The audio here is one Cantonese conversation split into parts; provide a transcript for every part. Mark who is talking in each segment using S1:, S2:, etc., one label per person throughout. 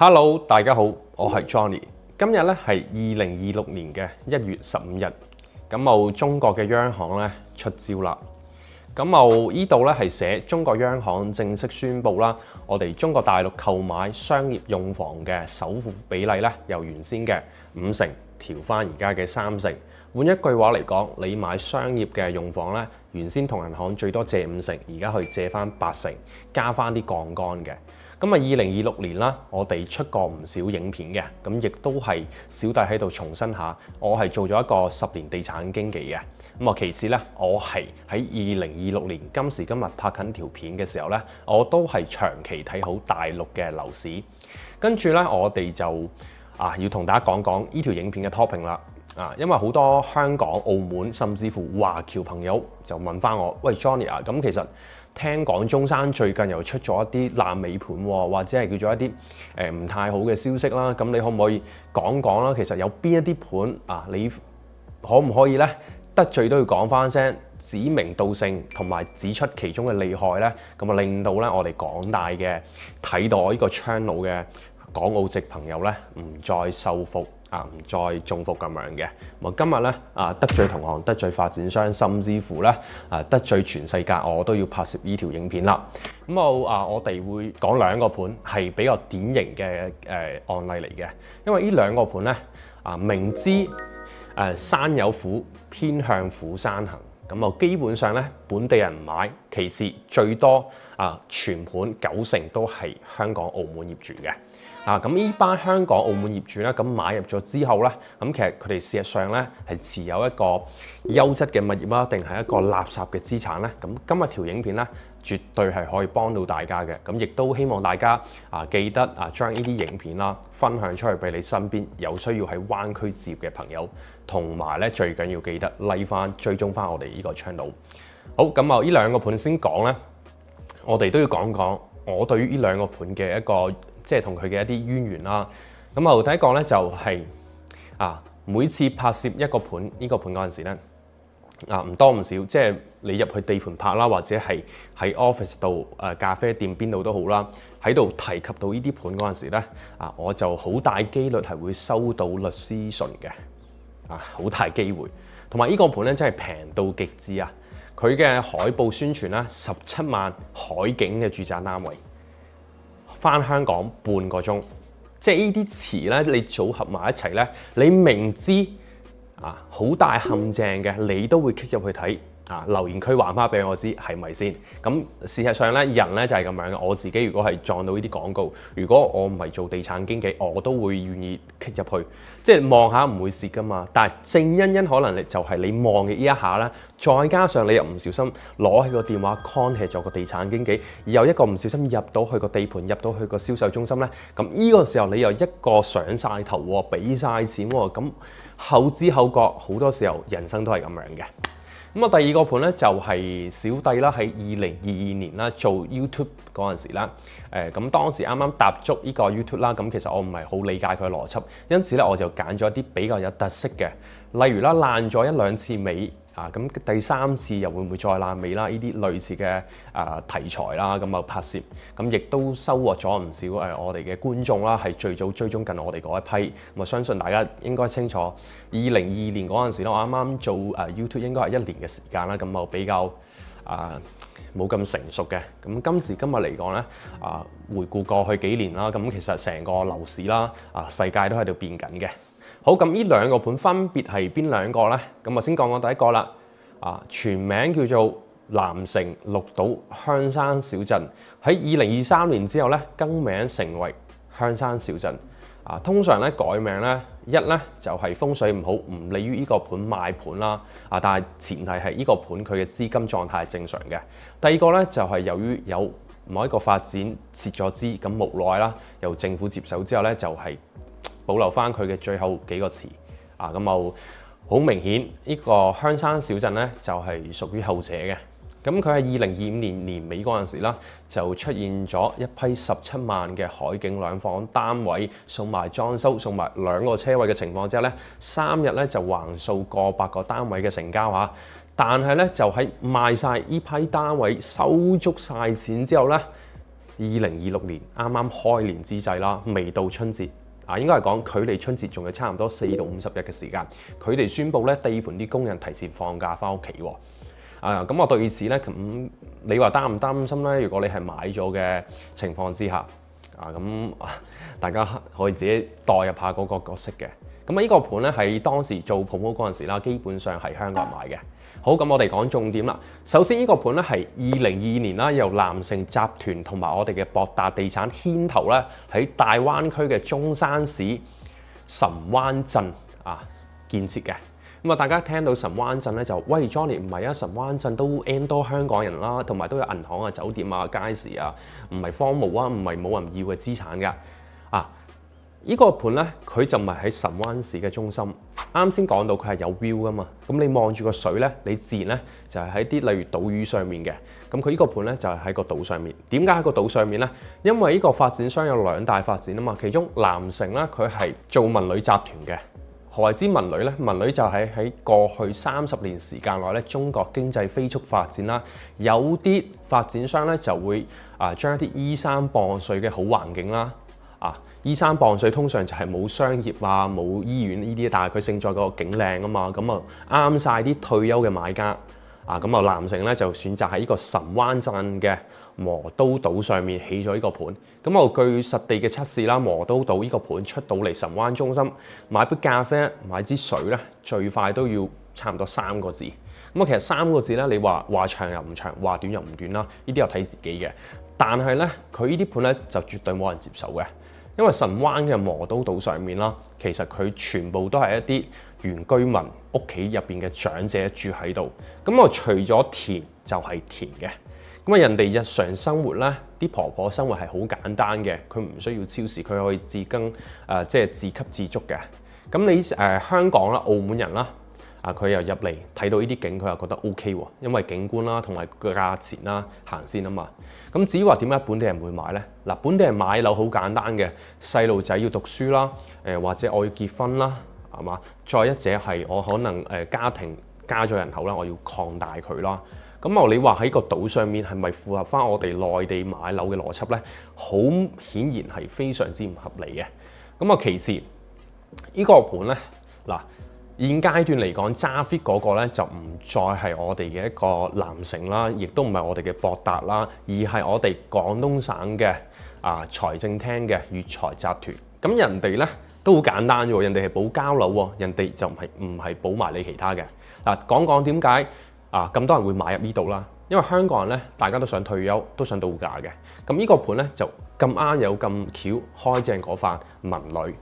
S1: Hello，大家好，我係 Johnny。今日咧係2026年嘅1月15日，咁中國嘅央行咧出招啦。咁呢度咧係寫中國央行正式宣布啦，我哋中國大陸購買商業用房嘅首付比例咧由原先嘅50%調翻而家嘅30%。換一句話嚟講，你買商業嘅用房咧，原先同銀行最多借50%，而家可以借翻80%，加翻啲槓桿嘅。2026年啦，我哋出過唔少影片嘅，咁亦都係小弟喺度重申下，我係做咗一個10年地產經紀嘅。其次咧，我係喺2026年今時今日拍緊條片嘅時候咧，我都係長期睇好大陸嘅樓市。跟住咧，我哋就要同大家講講呢條影片嘅 topic 啦。因為好多香港、澳門甚至乎華僑朋友就問翻我，喂 Johnny 啊，咁其實聽講中山最近又出咗一啲爛尾盤喎，或者係叫做一啲唔太好嘅消息啦，咁你可唔可以講講啦？其實有邊一啲盤你可唔可以咧得罪都要講翻聲，指名道姓同埋指出其中嘅利害咧，咁令到咧我哋廣大嘅睇到我呢個 channel 嘅港澳籍朋友咧唔再受服。唔再中伏咁樣嘅。今日咧得罪同行、得罪發展商，甚至乎咧得罪全世界，我都要拍攝呢條影片啦。我哋會講兩個盤係比較典型嘅案例嚟嘅，因為呢兩個盤咧明知山有虎，偏向虎山行。基本上咧本地人唔買，其次最多全盤90%都係香港、澳門業主嘅。咁呢班香港、澳門業主咧，咁買入咗之後咧，咁其實佢哋事實上咧係持有一個優質嘅物業啦，定係一個垃圾嘅資產咧？咁今日條影片咧，絕對係可以幫到大家嘅。咁亦都希望大家記得將呢啲影片啦分享出去俾你身邊有需要喺灣區置業嘅朋友，同埋咧最緊要記得 like 翻、追蹤翻我哋呢個 channel。好，咁呢兩個盤先講咧，我哋都要講講我對於呢兩個盤嘅一個。即係同佢嘅一啲淵源啦。第一個咧就係每次拍攝一個盤呢個盤嗰陣時咧唔多唔少，即係你入去地盤拍啦，或者係喺 office 度咖啡店邊度都好啦，喺度提及到呢啲盤嗰陣時咧我就好大機率係會收到律師信嘅好大機會。同埋呢個盤咧真係平到極致啊！佢嘅海報宣傳啦，17萬海景嘅住宅單位。返香港半個鐘，即係呢啲詞咧，你組合埋一齊咧，你明知好大陷阱嘅，你都會 click 入去睇。留言區話翻俾我知係咪先？咁事實上咧，人咧就係咁樣嘅。我自己如果係撞到呢啲廣告，如果我唔係做地產經紀，我都會願意 click 入去，即係望下唔會蝕噶嘛。但係正因可能就係你望嘅呢一下啦，再加上你又唔小心攞起個電話 contact 咗個地產經紀，而又一個唔小心入到去個地盤，入到去個銷售中心咧，咁呢個時候你又一個上晒頭喎，俾晒錢喎，咁後知後覺好多時候人生都係咁樣嘅。第二個盤咧就係小弟啦，喺2022年啦做 YouTube 嗰陣時啦，咁當時啱啱踏足呢個 YouTube 啦，咁其實我唔係好理解佢嘅邏輯，因此咧我就揀咗一啲比較有特色嘅，例如啦爛咗1、2次尾咁第3次又會唔會再爛尾啦？呢啲類似嘅題材啦，咁拍攝，咁亦都收穫咗唔少我哋嘅觀眾啦，係最早追蹤緊我哋嗰一批。我相信大家應該清楚，2022年嗰陣時咧，我啱啱做YouTube 應該係1年嘅時間啦，咁比較冇咁成熟嘅。咁今時今日嚟講咧，回顧過去幾年啦，咁其實成個樓市啦，世界都喺度變緊嘅。好，咁呢兩個盤分別係邊兩個呢？咁我先講第一個啦。全名叫做南城綠島香山小鎮，喺2023年之後咧更名成為香山小鎮。通常咧改名咧，一咧就係風水唔好，唔利於呢個盤賣盤啦。但係前提係呢個盤佢嘅資金狀態係正常嘅。第二個咧就係由於有某一個發展撤咗資，咁無奈啦，由政府接手之後咧就係保留翻佢嘅最後幾個詞咁好明顯呢個香山小鎮咧就係屬於後者嘅。咁佢喺2025年年尾嗰陣時啦，就出現咗一批17萬嘅海景兩房單位，送埋裝修、送埋2個車位嘅情況之下咧，3日咧就橫掃過百個單位嘅成交嚇。但係咧就喺賣晒呢批單位收足晒錢之後咧， 2026年啱啱開年之際啦，未到春節啊，應該係講距離春節仲有差唔多4到50日嘅時間，佢哋宣布咧地盤啲工人提前放假翻屋企喎。咁我對此咧，咁你話擔唔擔心咧？如果你係買咗嘅情況之下，咁大家可以自己代入下嗰個角色嘅。咁呢個盤咧喺當時做 promo 嗰陣時啦，基本上係香港人買嘅。好，咁我哋講重點啦。首先呢個盤咧係2022年啦，由南城集團同埋我哋嘅博達地產牽頭咧，喺大灣區嘅中山市神灣鎮建設嘅。咁大家聽到神灣鎮咧就喂 Johnny 唔係啊，神灣鎮都 N 多香港人啦，同埋都有銀行啊、酒店啊、街市啊，唔係荒蕪啊，唔係冇人要嘅資產㗎。呢個盤咧，佢就唔係喺神灣市嘅中心。啱先講到佢係有 view 噶嘛，咁你望住個水咧，你自然咧就係喺啲例如島嶼上面嘅。咁佢呢個盤咧就係喺個島上面。點解喺個島上面咧？因為呢個發展商有2大發展啊嘛，其中南城咧佢係做文旅集團嘅。何謂之文旅咧？文旅就係喺過去30年時間內咧，中國經濟飛速發展啦，有啲發展商咧就會將一啲依山傍水嘅好環境啦。依山傍水通常就係冇商業啊、冇醫院呢啲，但係佢勝在個景靚啊嘛，咁啱晒啲退休嘅買家。南城咧就選擇喺呢個神灣鎮嘅磨刀島上面起咗呢個盤。咁據實地嘅測試啦，磨刀島呢個盤出到嚟神灣中心買杯咖啡、買支水咧，最快都要差唔多3個字。其實3個字咧，你話長又唔長，話短又唔短啦，呢啲又睇自己嘅。但係咧，佢呢啲盤咧就絕對冇人接受嘅。因為神灣嘅磨刀島上面啦，其實佢全部都係一啲原居民屋企入邊嘅長者住喺度。除咗田就係田嘅。人哋日常生活咧，啲婆婆生活係好簡單嘅，佢唔需要超市，佢可以自耕，即係自給自足嘅。咁你香港啦、澳門人啦，佢又入嚟睇到呢啲景，佢又覺得 OK 喎，因為景觀啦同埋個價錢啦行先啊嘛。咁至於話點解本地人會買呢？本地人買樓好簡單嘅，細路仔要讀書啦，或者我要結婚啦，係嘛？再一者係我可能家庭加咗人口啦，我要擴大佢啦。你話喺個島上面係咪符合翻我哋內地買樓嘅邏輯呢？好顯然係非常之唔合理嘅。其次，呢個盤呢，現階段嚟講揸 fit 嗰個咧就唔再係我哋嘅一個南城啦，亦都唔係我哋嘅博達啦，而係我哋廣東省嘅財政廳嘅粵財集團。咁人哋咧都好簡單喎，人哋係保交樓喎，人哋就唔係保埋你其他嘅。講點解咁多人會買入呢度啦？因為香港人咧大家都想退休，都想度假嘅。咁呢個盤咧就咁啱有咁巧開正嗰塊文旅。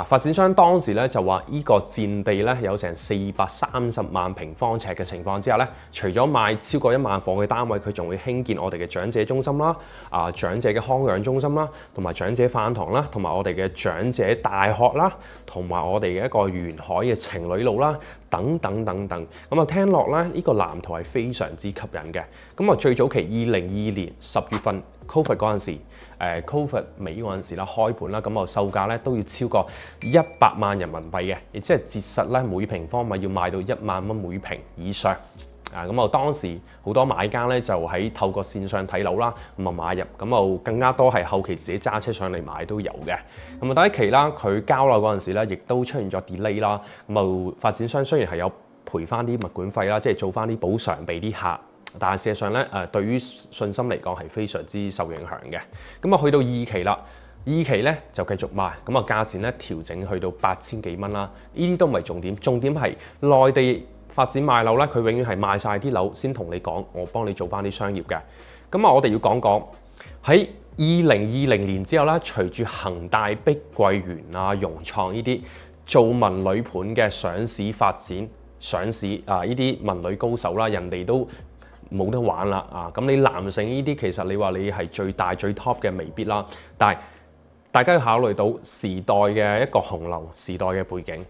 S1: 發展商當時咧就話呢個佔地咧有成430萬平方尺嘅情況之下咧，除咗賣超過1萬房嘅單位，佢仲會興建我哋嘅長者中心啦、長者嘅康養中心啦、同埋長者飯堂啦、同埋我哋嘅長者大學啦、同埋我哋嘅一個沿海嘅情侶路啦，等等等等。聽落咧呢個藍圖係非常之吸引嘅。最早期2022年10月份 Covid 嗰陣時，Covid 尾嗰陣時啦，開盤啦，售價咧都要超過100萬人民幣嘅，亦即係折實咧每平方米要賣到1萬蚊每平以上。當時好多買家咧就喺透過線上睇樓啦，買入，更加多係後期自己揸車上嚟買都有嘅。第一期啦，佢交樓嗰陣時咧，亦都出現咗 delay 啦。發展商雖然係有賠翻啲物管費啦，即係做翻啲補償俾啲客。但係事實上咧，對於信心嚟講係非常之受影響嘅。去到2期啦，2期咧就繼續賣，價錢咧調整去到8000幾蚊啦。呢啲都唔係重點，重點係內地發展賣樓咧，佢永遠係賣晒啲樓先同你講，我幫你做翻啲商業嘅。我哋要講講喺2020年之後啦，隨住恒大、碧桂園融創呢啲做文旅盤嘅上市發展、上市呢啲文旅高手啦，人哋都冇得玩啦咁你南城呢啲其實你話你係最大最 top 嘅未必啦，但係大家要考慮到時代嘅一個洪流、時代嘅背景。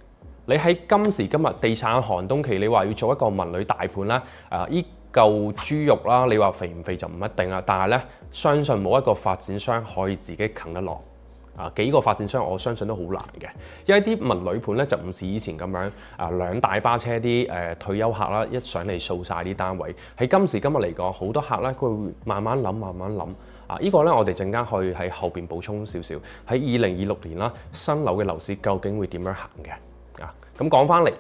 S1: 你喺今時今日地產寒冬期，你話要做一個文旅大盤啦，依嚿豬肉啦，你話肥唔肥就唔一定啦。但係咧，相信冇一個發展商可以自己啃得落。幾個發展商我相信都好難嘅，因為啲文旅盤咧就唔似以前咁樣2大巴車啲退休客啦，一上嚟掃晒啲單位。喺今時今日嚟講，好多客咧佢會慢慢諗，呢個咧我哋陣間可以喺後邊補充少少。喺2026年啦，新樓嘅樓市究竟會點樣行嘅？咁講翻嚟，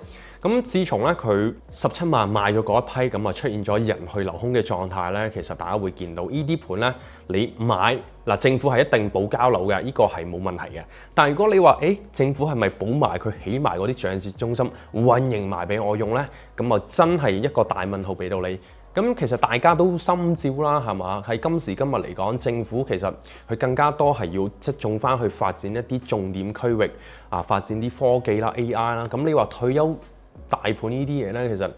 S1: 咁自從咧佢17萬賣咗嗰一批，咁啊出現咗人去樓空嘅狀態咧，其實大家會見到呢啲盤咧，你買嗱政府係一定保交樓嘅，呢個係冇問題嘅。但係如果你話，政府係咪保埋佢起埋嗰啲長者中心運營埋俾我用咧？咁啊真係一個大問號俾到你。咁其實大家都心照啦，係嘛？喺今時今日嚟講，政府其實佢更加多係要側重翻去發展一啲重點區域啊，發展啲科技啦、AI 啦。咁你話退休大盤呢啲嘢咧，其實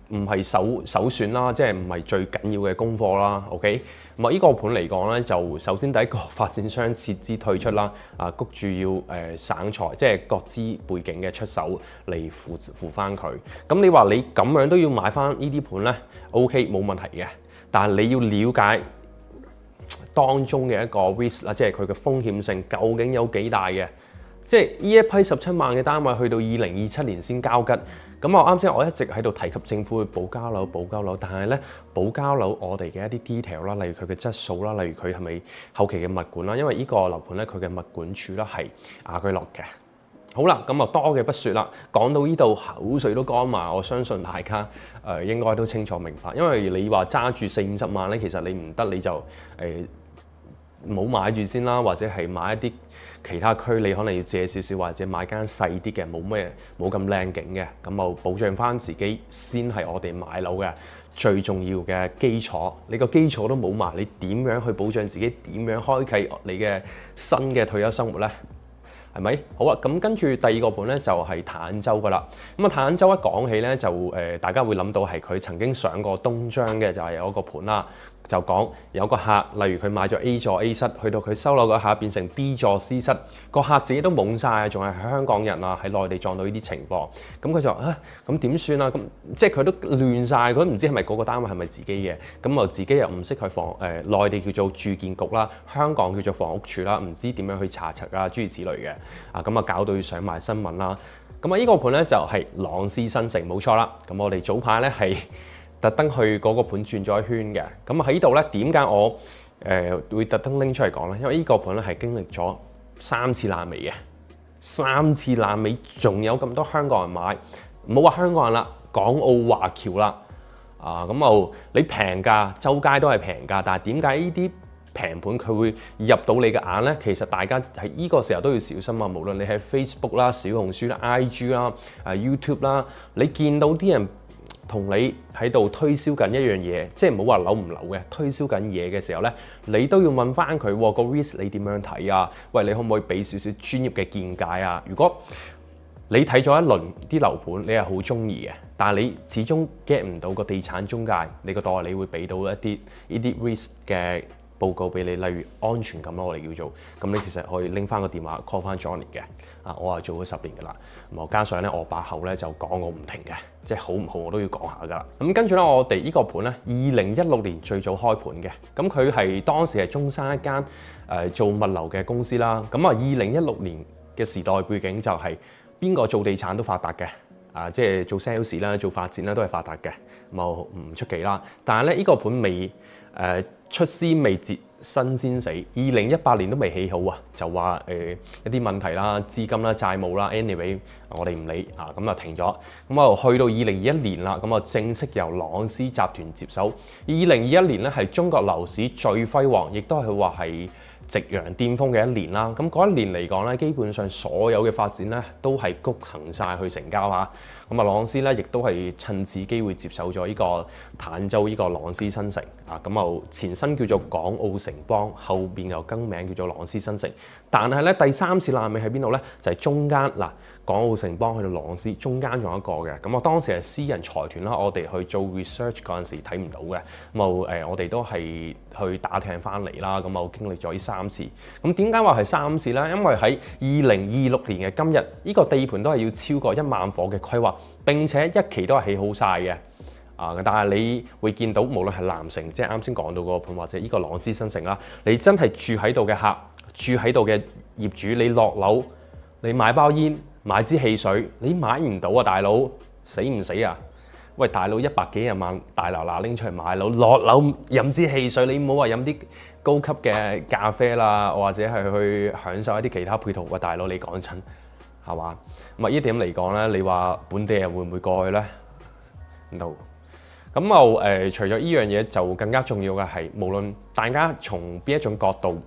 S1: 唔係首選啦，即係唔係最緊要嘅功課啦。OK，咁啊呢個盤嚟講咧，就首先第一個發展商撤資退出啦，谷住要省財，即係各資背景嘅出手嚟扶翻佢。咁你話你咁樣都要買翻呢啲盤咧 ？OK， 冇問題嘅，但係你要了解當中嘅一個 risk 啦，即係佢嘅風險性究竟有幾大嘅。即係呢一批17萬嘅單位去到2027年先交吉，咁我啱先我一直喺度提及政府去保交樓，但係咧保交樓我哋嘅一啲 detail 啦，例如佢嘅質素啦，例如佢係咪後期嘅物管啦，因為呢個樓盤咧佢嘅物管處咧係雅居樂嘅。好啦，咁啊多嘅不說啦，講到呢度口水都乾埋，我相信大家應該都清楚明白，因為你話揸住40-50萬咧，其實你唔得你就冇買住先啦，或者係買一啲其他區，你可能要借少少，或者買間細啲嘅，冇咁靚景嘅，咁就保障翻自己先係我哋買樓嘅最重要嘅基礎。你個基礎都冇埋，你點樣去保障自己？點樣開啟你嘅新嘅退休生活呢？係咪？好啊，咁跟住第二個盤咧就係坦洲噶啦。咁啊坦洲一講起咧就大家會諗到係佢曾經上過東張嘅，就係有一個盤啦。就講有個客，例如佢買咗 A 座 A 室，去到佢收樓嗰下變成 B 座 C 室，個客自己都懵晒，仲係香港人啊，喺內地撞到呢啲情況，咁佢就話咁點算啊？咁即係佢都亂晒，佢都唔知係咪嗰個單位係咪自己嘅，咁啊自己又唔識去內地叫做住建局啦，香港叫做房屋署啦，唔知點樣去查冊啊，諸如此類嘅，咁啊搞到要上埋新聞啦。咁啊呢個盤咧就係朗詩新城，冇錯啦。咁我哋早排咧係特登去嗰個盤轉咗一圈嘅，咁喺呢度咧點解我會特登拎出嚟講咧？因為呢個盤咧係經歷咗3次爛尾嘅，3次爛尾，仲有咁多香港人買，唔好話香港人啦，港澳華僑啦，咁你平價，周街都係平價，但係點解呢啲平盤佢會入到你嘅眼咧？其實大家喺呢個時候都要小心啊！無論你喺 Facebook 啦、小紅書啦、IG 啦、YouTube 啦，你見到啲人同你喺度推銷緊一樣嘢，即係唔好話樓唔樓嘅，推銷緊嘢嘅時候咧，你都要問翻佢個 risk 你點樣睇啊？喂，你可唔可以俾少少專業嘅見解啊？如果你睇咗一輪啲樓盤，你係好中意嘅，但係你始終 get 唔到個地產中介，你個代理會俾到一啲呢啲 risk 嘅報告俾你，例如安全感咯，我哋叫做，咁你其實可以拎翻個電話 call 翻 Johnny 嘅，我係做咗10年噶啦，咁加上咧我把口咧就講我唔停嘅，即係好唔好我都要講下噶啦。咁跟住咧我哋呢個盤咧2016年最早開盤嘅，咁佢係當時係中山一間做物流嘅公司啦。咁2016年嘅時代背景就係邊個做地產都發達嘅，即係做 sales 啦、做發展啦都係發達嘅，咁唔出奇啦。但係咧呢個盤未出師未捷身先死，2018年都未起好啊，就話一啲問題啦、資金啦、債務啦 ，anyway 我哋唔理咁停咗。咁去到2021年啦，咁正式由朗詩集團接手。2021年咧係中國樓市最輝煌，亦都係話係夕陽巔峰嘅一年啦。咁嗰一年嚟講咧，基本上所有嘅發展咧都係谷行晒去成交嚇。咁朗詩咧亦都係趁此機會接手咗呢個坦洲呢個朗詩新城咁前身叫做港澳城邦，後邊又更名叫做朗詩新城。但係咧第3次爛尾喺邊度咧？就係中間港澳城邦去到朗詩，中間仲有一個嘅。咁當時係私人財團啦，我哋去做 research 嗰陣時睇唔到嘅。我哋都係去打聽翻嚟啦。咁經歷咗呢3次。咁點解話係3次咧？因為喺2026年嘅今日，呢個地盤都係要超過1萬夥嘅規劃，並且一期都係起好晒嘅。但係你會見到，無論係南城，即係啱先講到個盤，或者呢個朗詩新城啦，你真係住喺度嘅客，住喺度嘅業主，你落樓，你買包煙，買支汽水，你買唔到啊，大佬，死唔死啊？喂，大佬100幾廿萬大嗱拎出嚟買樓，落樓飲支汽水，你唔好話飲啲高級嘅咖啡啦，或者係去享受一啲其他配套。喂，大佬你講真係嘛？咁啊呢點嚟講咧，你話本地人會唔會過去咧？No。咁除咗呢樣嘢，就更加重要嘅係，無論大家從邊一種角度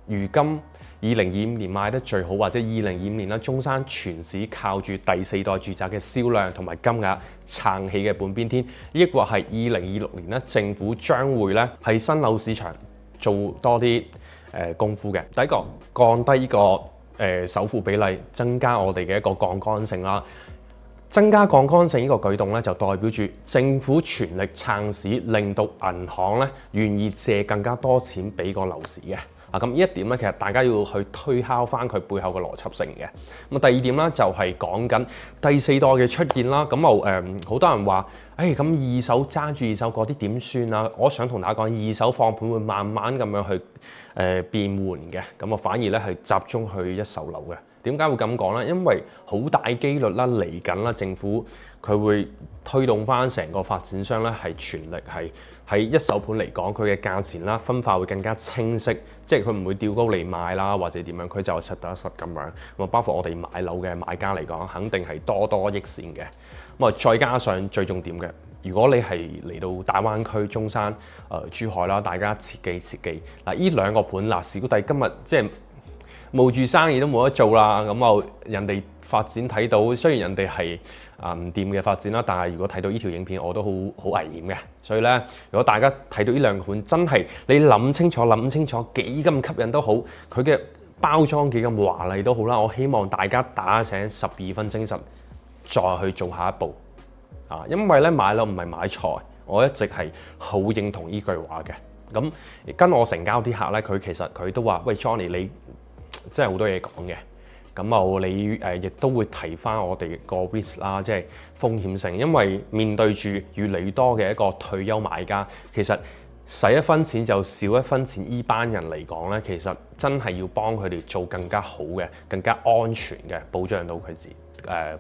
S1: 如今2025年賣得最好，或者2025年啦，中山全市靠住第4代住宅嘅銷量同埋金額撐起嘅半邊天，抑或係2026年咧，政府將會咧喺新樓市場做多啲功夫嘅。第一個，降低呢個首付比例，增加我哋嘅一個槓桿性啦。增加槓桿性呢個舉動咧，就代表住政府全力撐市，令到銀行咧願意借更加多錢俾個樓市嘅。咁呢一點咧，其實大家要去推敲翻佢背後嘅邏輯性嘅。咁第二點啦，就係講緊第4代嘅出現啦。咁好多人話，咁二手揸住二手嗰啲點算啊？我想同大家講，二手放盤會慢慢咁樣去變換嘅。咁反而咧係集中去一手樓嘅。點解會咁講咧？因為好大機率啦，嚟緊啦，政府佢會推動翻成個發展商咧，係全力係喺一手盤嚟講，佢嘅價錢啦分化會更加清晰，即係佢唔會調高嚟賣啦，或者點樣，佢就係實打實咁樣。咁包括我哋買樓嘅買家嚟講，肯定係多多益善嘅。咁再加上最重點嘅，如果你係嚟到大灣區、中山、珠海啦，大家切記嗱，呢兩個盤嗱，小弟今日即係冒住生意都冇得做啦，咁人哋發展睇到，雖然人哋係唔掂嘅發展啦，但係如果睇到呢條影片，我都好危險嘅。所以咧，如果大家睇到呢兩個盤，真係你諗清楚幾咁吸引都好，佢嘅包裝幾咁華麗都好啦，我希望大家打醒12分精神，再去做下一步因為咧買樓唔係買財，我一直係好認同呢句話嘅。咁跟我成交啲客咧，佢其實佢都話：喂 Johnny 你真係好多嘢講嘅，咁你亦都會提翻我哋個 risk 啦，即係風險性，因為面對住越嚟越多嘅一個退休買家，其實使一分錢就少一分錢，依班人嚟講咧，其實真係要幫佢哋做更加好嘅、更加安全嘅保障到佢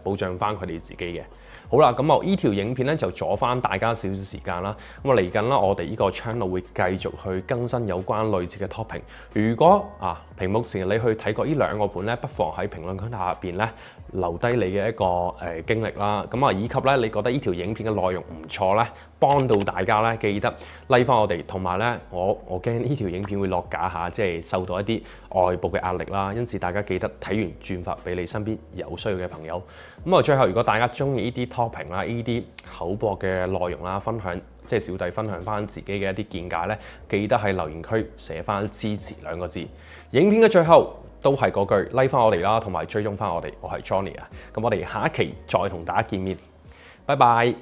S1: 保障翻佢哋自己嘅。好啦，咁依條影片咧就阻翻大家少少時間啦。咁嚟緊啦，我哋呢個 channel 會繼續去更新有關類似嘅 topic。如果屏幕前你去睇過呢兩個盤咧，不妨喺評論區下邊咧留低你嘅一個經歷啦。以及咧你覺得呢條影片嘅內容唔錯咧，幫到大家咧，記得 like 翻我哋。同埋咧，我驚呢條影片會落架下，即係受到一啲外部嘅壓力啦。因此大家記得睇完轉發俾你身邊有需要嘅朋友。最後如果大家中意呢啲 topic 啦，呢啲口播嘅內容啦，分享即係小弟分享翻自己嘅一啲見解咧，記得喺留言區寫翻支持2個字。影片嘅最後都係嗰句 like 翻我哋啦，同埋追蹤翻我哋。我係 Johnny 咁我哋下一期再同大家見面，拜拜。